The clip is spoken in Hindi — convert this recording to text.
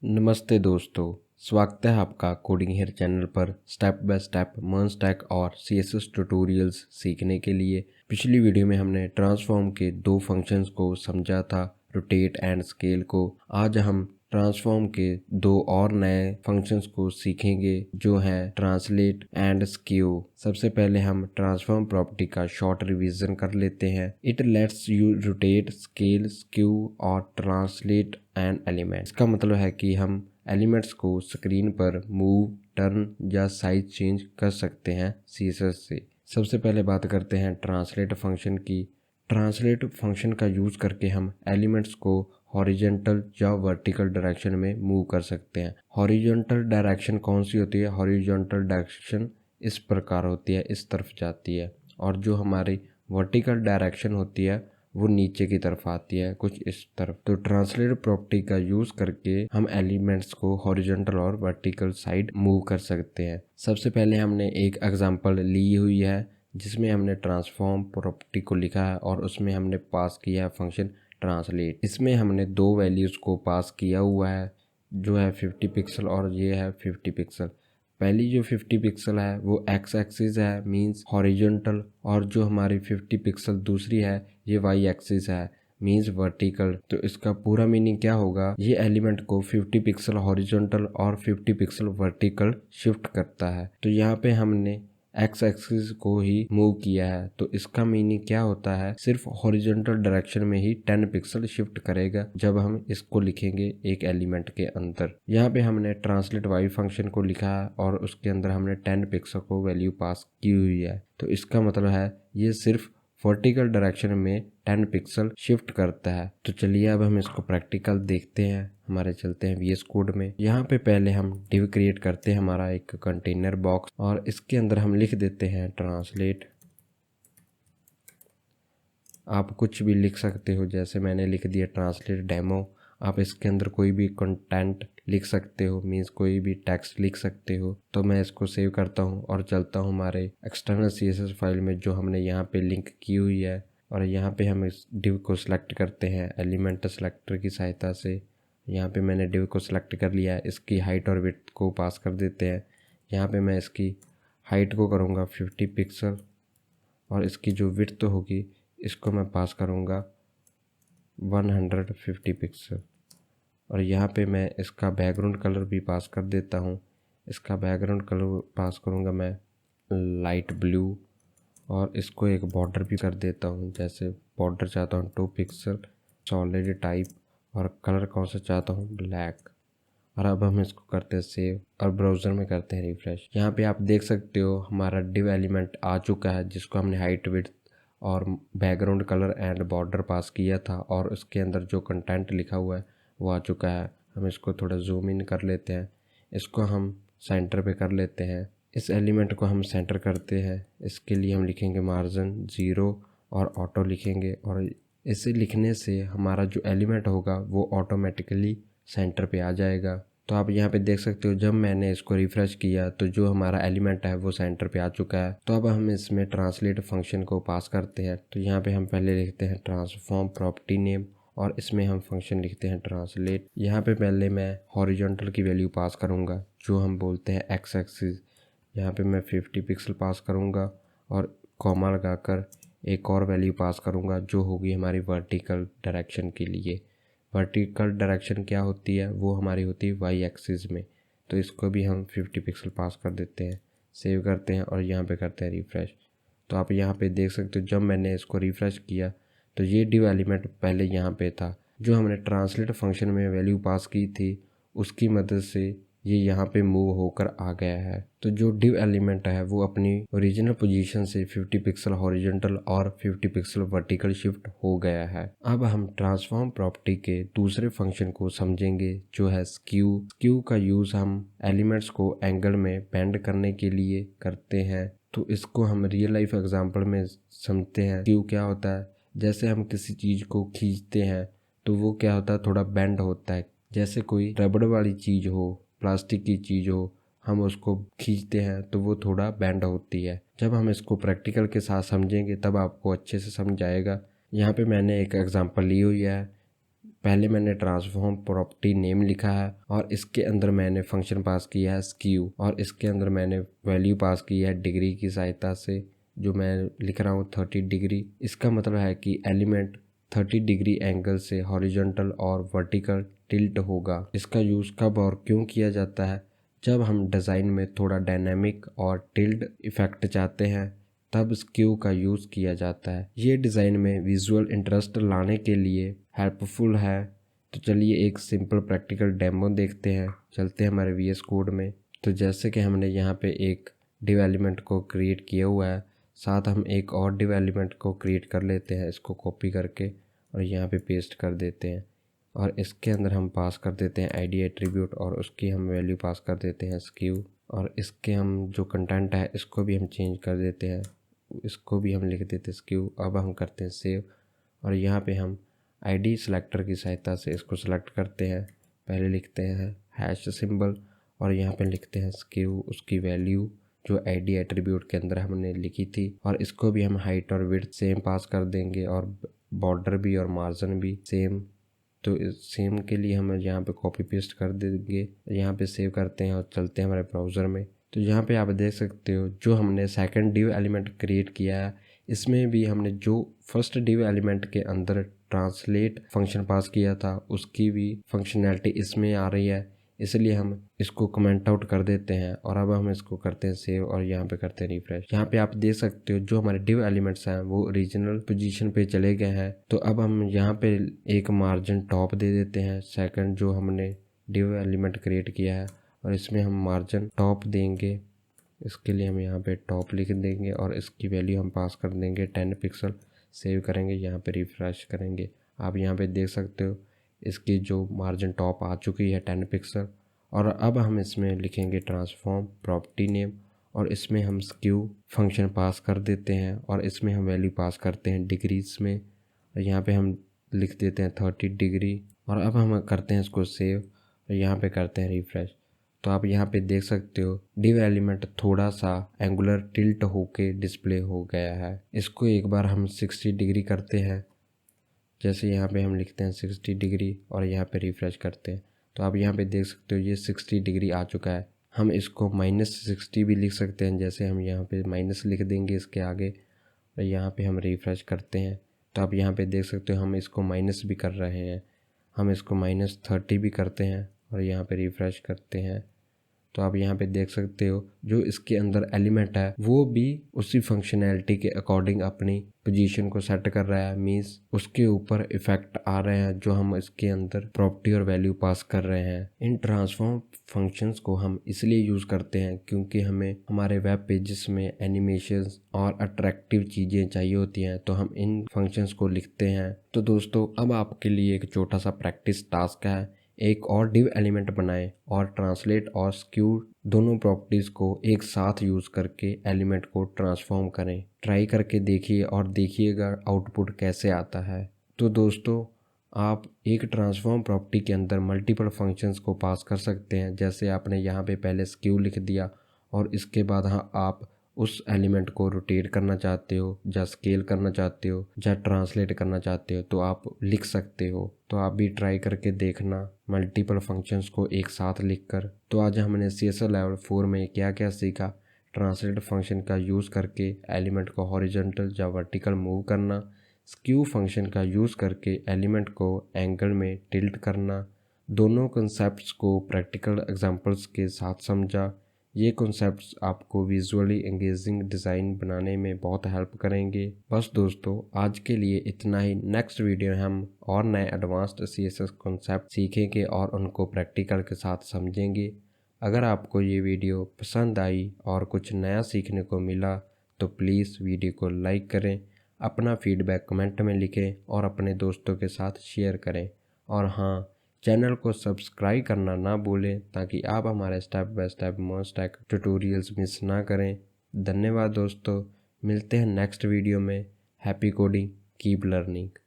नमस्ते दोस्तों, स्वागत है आपका कोडिंग हेयर चैनल पर step by step merge stack और CSS ट्यूटोरियल्स सीखने के लिए। पिछली वीडियो में हमने ट्रांसफॉर्म के दो फंक्शंस को समझा था, रोटेट एंड स्केल को। आज हम ट्रांसफॉर्म के दो और नए फंक्शंस को सीखेंगे जो हैं ट्रांसलेट एंड स्क्यू। सबसे पहले हम ट्रांसफॉर्म प्रॉपर्टी का शॉर्ट रिवीजन कर लेते हैं। It let's you rotate, scale, skew और ट्रांसलेट एंड एलिमेंट। इसका मतलब है कि हम एलिमेंट्स को स्क्रीन पर मूव, टर्न या साइज चेंज कर सकते हैं CSS से। सबसे पहले बात करते हैं ट्रांसलेट फंक्शन की। ट्रांसलेट फंक्शन का यूज़ करके हम एलिमेंट्स को हॉरिजॉन्टल या वर्टिकल डायरेक्शन में मूव कर सकते हैं। हॉरिजॉन्टल डायरेक्शन कौन सी होती है? हॉरिजॉन्टल डायरेक्शन इस प्रकार होती है, इस तरफ जाती है, और जो हमारी वर्टिकल डायरेक्शन होती है वो नीचे की तरफ आती है, कुछ इस तरफ। तो ट्रांसलेट प्रॉपर्टी का यूज़ करके हम एलिमेंट्स को हॉरिजॉन्टल और वर्टिकल साइड मूव कर सकते हैं। सबसे पहले हमने एक एग्जांपल ली हुई है जिसमें हमने ट्रांसफॉर्म प्रॉपर्टी को लिखा है और उसमें हमने पास किया है फंक्शन ट्रांसलेट। इसमें हमने दो वैल्यूज़ को पास किया हुआ है, जो है 50 पिक्सल और ये है 50 पिक्सल। पहली जो 50 पिक्सल है वो एक्स एक्सिस है, मींस हॉरिजॉन्टल, और जो हमारी 50 पिक्सल दूसरी है ये वाई एक्सिस है, मींस वर्टिकल। तो इसका पूरा मीनिंग क्या होगा? ये एलिमेंट को 50 पिक्सल हॉरिजॉन्टल और 50 पिक्सल वर्टिकल शिफ्ट करता है। तो यहाँ पे हमने एक्स एक्सिस को ही मूव किया है, तो इसका मीनिंग क्या होता है? सिर्फ हॉरिजॉन्टल डायरेक्शन में ही 10 पिक्सल शिफ्ट करेगा जब हम इसको लिखेंगे एक एलिमेंट के अंदर। यहाँ पे हमने ट्रांसलेट वाई फंक्शन को लिखा है और उसके अंदर हमने 10 पिक्सल को वैल्यू पास की हुई है। तो इसका मतलब है ये सिर्फ वर्टिकल डायरेक्शन में 10 पिक्सल शिफ्ट करता है। तो चलिए अब हम इसको प्रैक्टिकल देखते हैं। हमारे चलते हैं VS कोड में। यहाँ पे पहले हम डिव क्रिएट करते हैं हमारा एक कंटेनर बॉक्स, और इसके अंदर हम लिख देते हैं ट्रांसलेट। आप कुछ भी लिख सकते हो, जैसे मैंने लिख दिया ट्रांसलेट डेमो। आप इसके अंदर कोई भी कंटेंट लिख सकते हो, मीन्स कोई भी टेक्स्ट लिख सकते हो। तो मैं इसको सेव करता हूँ और चलता हूँ हमारे एक्सटर्नल CSS फाइल में जो हमने यहाँ पे लिंक की हुई है, और यहाँ पे हम इस डिव को सिलेक्ट करते हैं एलिमेंट सेलेक्टर की सहायता से। यहाँ पे मैंने डिव को सिलेक्ट कर लिया है। इसकी हाइट और विड्थ को पास कर देते हैं। यहाँ पे मैं इसकी हाइट को करूँगा 50 पिक्सल और इसकी जो विड्थ होगी इसको मैं पास करूँगा 150 पिक्सल। और यहाँ पे मैं इसका बैकग्राउंड कलर भी पास कर देता हूँ। इसका बैकग्राउंड कलर पास करूँगा मैं लाइट ब्लू, और इसको एक बॉर्डर भी कर देता हूँ। जैसे बॉर्डर चाहता हूँ 2 पिक्सल, सॉलिड टाइप, और कलर कौन सा चाहता हूँ, ब्लैक। और अब हम इसको करते हैं सेव और ब्राउज़र में करते हैं रिफ्रेश। यहाँ पे आप देख सकते हो हमारा डिव एलिमेंट आ चुका है जिसको हमने हाइट, विड्थ और बैकग्राउंड कलर एंड बॉर्डर पास किया था, और उसके अंदर जो कंटेंट लिखा हुआ है वो आ चुका है। हम इसको थोड़ा जूम इन कर लेते हैं, इसको हम सेंटर पे कर लेते हैं। इस एलिमेंट को हम सेंटर करते हैं। इसके लिए हम लिखेंगे मार्जिन 0 और ऑटो लिखेंगे, और इसे लिखने से हमारा जो एलिमेंट होगा वो ऑटोमेटिकली सेंटर पे आ जाएगा। तो आप यहाँ पे देख सकते हो जब मैंने इसको रिफ्रेश किया तो जो हमारा एलिमेंट है वो सेंटर पे आ चुका है। तो अब हम इसमें ट्रांसलेट फंक्शन को पास करते हैं। तो यहाँ पे हम पहले लिखते हैं ट्रांसफॉर्म प्रॉपर्टी नेम, और इसमें हम फंक्शन लिखते हैं ट्रांसलेट। यहाँ पे पहले मैं हॉरिजॉन्टल की वैल्यू पास करूँगा जो हम बोलते हैं एक्स एक्सिस। यहाँ पे मैं 50 पिक्सल पास करूँगा और कॉमा लगाकर एक और वैल्यू पास करूँगा जो होगी हमारी वर्टिकल डायरेक्शन के लिए। वर्टिकल डायरेक्शन क्या होती है? वो हमारी होती है वाई एक्सिस में। तो इसको भी हम 50 पिक्सल पास कर देते हैं, सेव करते हैं और यहाँ पे करते हैं रिफ़्रेश। तो आप यहाँ पे देख सकते हो जब मैंने इसको रिफ़्रेश किया तो ये डिव एलिमेंट पहले यहाँ पे था। जो हमने ट्रांसलेट फंक्शन में वैल्यू पास की थी उसकी मदद से ये यहाँ पे मूव होकर आ गया है। तो जो डिव एलिमेंट है वो अपनी ओरिजिनल पोजीशन से 50 पिक्सल हॉरिजॉन्टल और 50 पिक्सल वर्टिकल शिफ्ट हो गया है। अब हम ट्रांसफॉर्म प्रॉपर्टी के दूसरे फंक्शन को समझेंगे जो है स्क्यू। स्क्यू का यूज़ हम एलिमेंट्स को एंगल में बेंड करने के लिए करते हैं। तो इसको हम रियल लाइफ एग्जाम्पल में समझते हैं। स्क्यू क्या होता है? जैसे हम किसी चीज़ को खींचते हैं तो वो क्या होता है, थोड़ा बेंड होता है। जैसे कोई रबड़ वाली चीज़ हो, प्लास्टिक की चीज़ हो, हम उसको खींचते हैं तो वो थोड़ा बेंड होती है। जब हम इसको प्रैक्टिकल के साथ समझेंगे तब आपको अच्छे से समझ आएगा। यहाँ पे मैंने एक एग्जांपल ली हुई है पहले मैंने ट्रांसफॉर्म प्रॉपर्टी नेम लिखा है और इसके अंदर मैंने फंक्शन पास किया है स्क्यू और इसके अंदर मैंने वैल्यू पास की है डिग्री की सहायता से, जो मैं लिख रहा हूँ 30 डिग्री। इसका मतलब है कि एलिमेंट 30 डिग्री एंगल से हॉरिजॉन्टल और वर्टिकल टिल्ट होगा। इसका यूज़ कब और क्यों किया जाता है? जब हम डिज़ाइन में थोड़ा डायनामिक और टिल्ट इफेक्ट चाहते हैं तब स्क्यू का यूज़ किया जाता है। ये डिज़ाइन में विजुअल इंटरेस्ट लाने के लिए हेल्पफुल है। तो चलिए एक सिंपल प्रैक्टिकल डेमो देखते हैं। चलते हैं हमारे VS कोड में। तो जैसे कि हमने यहाँ पे एक डिव एलिमेंट को क्रिएट किया हुआ है, साथ हम एक और डिव एलिमेंट को क्रिएट कर लेते हैं, इसको कॉपी करके और यहाँ पे पेस्ट कर देते हैं और इसके अंदर हम पास कर देते हैं आईडी एट्रीब्यूट और उसकी हम वैल्यू पास कर देते हैं स्क्यू और इसके हम जो कंटेंट है इसको भी हम चेंज कर देते हैं, इसको भी हम लिख देते हैं स्क्यू। अब हम करते हैं सेव और यहाँ पे हम आईडी सिलेक्टर की सहायता से इसको सेलेक्ट करते हैं। पहले लिखते हैं हैश सिंबल और यहाँ पे लिखते हैं स्क्यू, उसकी वैल्यू जो आईडी एट्रीब्यूट के अंदर हमने लिखी थी और इसको भी हम हाइट और विड्थ सेम पास कर देंगे और बॉर्डर भी और मार्जिन भी सेम। तो इस सेम के लिए हम यहाँ पे कॉपी पेस्ट कर देंगे, यहाँ पे सेव करते हैं और चलते हैं हमारे ब्राउज़र में। तो यहाँ पे आप देख सकते हो जो हमने सेकंड डिव एलिमेंट क्रिएट किया है इसमें भी हमने जो फर्स्ट डिव एलिमेंट के अंदर ट्रांसलेट फंक्शन पास किया था उसकी भी फंक्शनैलिटी इसमें आ रही है, इसलिए हम इसको कमेंट आउट कर देते हैं और अब हम इसको करते हैं सेव और यहाँ पे करते हैं रिफ्रेश। यहाँ पे आप देख सकते हो जो हमारे डिव एलिमेंट्स हैं वो ओरिजिनल पोजीशन पे चले गए हैं। तो अब हम यहाँ पे एक मार्जिन टॉप दे देते हैं सेकंड जो हमने डिव एलिमेंट क्रिएट किया है और इसमें हम मार्जिन टॉप देंगे। इसके लिए हम यहाँ पे टॉप लिख देंगे और इसकी वैल्यू हम पास कर देंगे 10 पिक्सल। सेव करेंगे, यहाँ पे रिफ्रेश करेंगे। आप यहाँ पे देख सकते हो इसकी जो मार्जिन टॉप आ चुकी है 10 पिक्सल। और अब हम इसमें लिखेंगे ट्रांसफॉर्म प्रॉपर्टी नेम और इसमें हम स्क्यू फंक्शन पास कर देते हैं और इसमें हम वैल्यू पास करते हैं डिग्रीज में और यहाँ पे हम लिख देते हैं 30 डिग्री और अब हम करते हैं इसको सेव और यहाँ पे करते हैं रिफ्रेश। तो आप यहाँ पे देख सकते हो डिव एलिमेंट थोड़ा सा एंगुलर टिल्ट होके डिस्प्ले हो गया है। इसको एक बार हम 60 डिग्री करते हैं, जैसे यहाँ पे हम लिखते हैं 60 डिग्री और यहाँ पे रिफ्रेश करते हैं। तो आप यहाँ पे देख सकते हो ये 60 डिग्री आ चुका है। हम इसको -60 भी लिख सकते हैं, जैसे हम यहाँ पे माइनस लिख देंगे इसके आगे और यहाँ पे हम रिफ्रेश करते हैं। तो आप यहाँ पे देख सकते हो हम इसको माइनस भी कर रहे हैं, हम इसको -30 भी करते हैं और यहाँ पे रिफ्रेश करते हैं। तो आप यहाँ पे देख सकते हो जो इसके अंदर एलिमेंट है वो भी उसी फंक्शनैलिटी के अकॉर्डिंग अपनी पोजीशन को सेट कर रहा है, मीन्स उसके ऊपर इफेक्ट आ रहे हैं जो हम इसके अंदर प्रॉपर्टी और वैल्यू पास कर रहे हैं। इन ट्रांसफॉर्म फंक्शंस को हम इसलिए यूज़ करते हैं क्योंकि हमें हमारे वेब पेजेस में एनिमेशंस और अट्रैक्टिव चीज़ें चाहिए होती हैं, तो हम इन फंक्शंस को लिखते हैं। तो दोस्तों अब आपके लिए एक छोटा सा प्रैक्टिस टास्क है, एक और डिव एलिमेंट बनाएं और ट्रांसलेट और स्क्यू दोनों प्रॉपर्टीज़ को एक साथ यूज़ करके एलिमेंट को ट्रांसफॉर्म करें। ट्राई करके देखिए और देखिएगा आउटपुट कैसे आता है। तो दोस्तों आप एक ट्रांसफॉर्म प्रॉपर्टी के अंदर मल्टीपल फंक्शंस को पास कर सकते हैं, जैसे आपने यहाँ पे पहले स्क्यू लिख दिया और इसके बाद आप उस एलिमेंट को रोटेट करना चाहते हो या स्केल करना चाहते हो या ट्रांसलेट करना चाहते हो तो आप लिख सकते हो। तो आप भी ट्राई करके देखना मल्टीपल फंक्शंस को एक साथ लिखकर। तो आज हमने CSS लेवल 4 में क्या क्या सीखा। ट्रांसलेट फंक्शन का यूज़ करके एलिमेंट को हॉरिजॉन्टल या वर्टिकल मूव करना, स्क्यू फंक्शन का यूज़ करके एलिमेंट को एंगल में टिल्ट करना। दोनों कॉन्सेप्ट्स को प्रैक्टिकल एग्जांपल्स के साथ समझा। ये कॉन्सेप्ट्स आपको विजुअली एंगेजिंग डिज़ाइन बनाने में बहुत हेल्प करेंगे। बस दोस्तों आज के लिए इतना ही। नेक्स्ट वीडियो में हम और नए एडवांस्ड CSS कॉन्सेप्ट सीखेंगे और उनको प्रैक्टिकल के साथ समझेंगे। अगर आपको ये वीडियो पसंद आई और कुछ नया सीखने को मिला तो प्लीज़ वीडियो को लाइक करें, अपना फीडबैक कमेंट में लिखें और अपने दोस्तों के साथ शेयर करें। और हाँ, चैनल को सब्सक्राइब करना ना भूलें ताकि आप हमारे step by step most tech tutorials miss ना करें। धन्यवाद दोस्तों, मिलते हैं नेक्स्ट वीडियो में। Happy coding, keep learning.